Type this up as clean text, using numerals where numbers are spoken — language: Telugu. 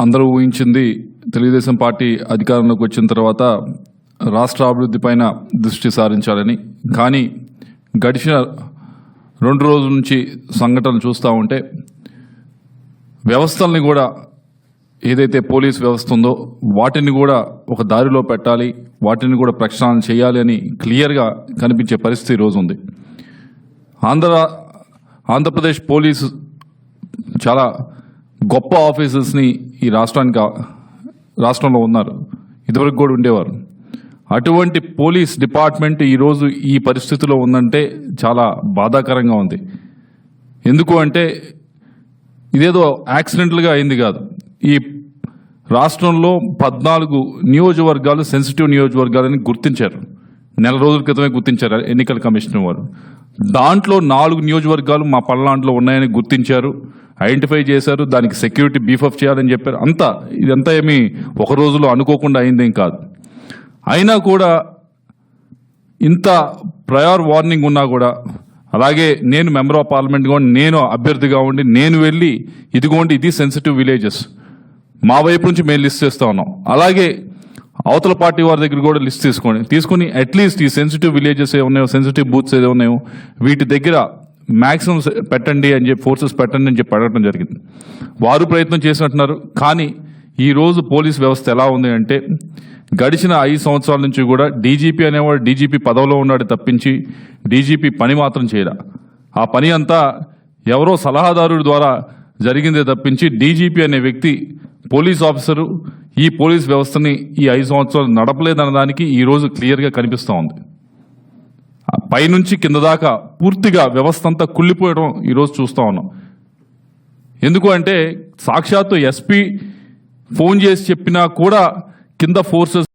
అందరూ ఊహించింది తెలుగుదేశం పార్టీ అధికారంలోకి వచ్చిన తర్వాత రాష్ట్ర అభివృద్ధి పైన దృష్టి సారించాలని. కానీ గడిచిన 2 రోజుల నుంచి సంఘటనలు చూస్తూ ఉంటే వ్యవస్థల్ని కూడా ఏదైతే పోలీస్ వ్యవస్థ ఉందో వాటిని కూడా ఒక దారిలో పెట్టాలి, వాటిని కూడా ప్రక్షాళన చేయాలి అని క్లియర్గా కనిపించే పరిస్థితి ఈరోజు ఉంది. ఆంధ్రప్రదేశ్ పోలీసు చాలా గొప్ప ఆఫీసర్స్ని ఈ రాష్ట్రంలో ఉన్నారు, ఇదివరకు కూడా ఉండేవారు. అటువంటి పోలీస్ డిపార్ట్మెంట్ ఈరోజు ఈ పరిస్థితిలో ఉందంటే చాలా బాధాకరంగా ఉంది. ఎందుకు అంటే ఇదేదో యాక్సిడెంటల్గా అయింది కాదు. ఈ రాష్ట్రంలో 14 నియోజకవర్గాలు సెన్సిటివ్ నియోజకవర్గాలని గుర్తించారు. నెల రోజుల క్రితమే గుర్తించారు ఎన్నికల కమిషన్ వారు. దాంట్లో 4 నియోజకవర్గాలు మా పల్నాడులో ఉన్నాయని గుర్తించారు, ఐడెంటిఫై చేశారు. దానికి సెక్యూరిటీ బీఫప్ చేయాలని చెప్పారు. ఇదంతా ఏమీ ఒక రోజులో అనుకోకుండా అయిందేం కాదు. అయినా కూడా ఇంత ప్రయర్ వార్నింగ్ ఉన్నా కూడా, అలాగే నేను మెంబర్ ఆఫ్ పార్లమెంట్గా ఉండి, నేను అభ్యర్థిగా ఉండి నేను వెళ్ళి ఇదిగోండి ఇది సెన్సిటివ్ విలేజెస్ మా వైపు నుంచి మేము లిస్ట్ చేస్తూ ఉన్నాం, అలాగే అవతల పార్టీ వారి దగ్గర కూడా లిస్ట్ తీసుకుని అట్లీస్ట్ ఈ సెన్సిటివ్ విలేజెస్ ఏ ఉన్నాయో, సెన్సిటివ్ బూత్స్ ఏదో ఉన్నాయో వీటి దగ్గర మ్యాక్సిమం పెట్టండి అని చెప్పి, ఫోర్సెస్ పెట్టండి అని చెప్పి అడగడం జరిగింది. వారు ప్రయత్నం చేసినట్టున్నారు. కానీ ఈరోజు పోలీస్ వ్యవస్థ ఎలా ఉంది అంటే గడిచిన 5 సంవత్సరాల నుంచి కూడా డీజీపీ అనేవాడు డీజీపీ పదవిలో ఉన్నాడు తప్పించి డీజీపీ పని మాత్రం చేయరా. ఆ పని అంతా ఎవరో సలహాదారుడి ద్వారా జరిగిందే తప్పించి డీజీపీ అనే వ్యక్తి పోలీస్ ఆఫీసరు ఈ పోలీస్ వ్యవస్థని ఈ 5 సంవత్సరాలు నడపలేదనడానికి ఈరోజు క్లియర్గా కనిపిస్తూ ఉంది. పైనుంచి కింద దాకా పూర్తిగా వ్యవస్థ అంతా కుళ్ళిపోయడం ఈరోజు చూస్తూ ఉన్నాం. ఎందుకు అంటే సాక్షాత్తు ఎస్పీ ఫోన్ చేసి చెప్పినా కూడా కింద ఫోర్సెస్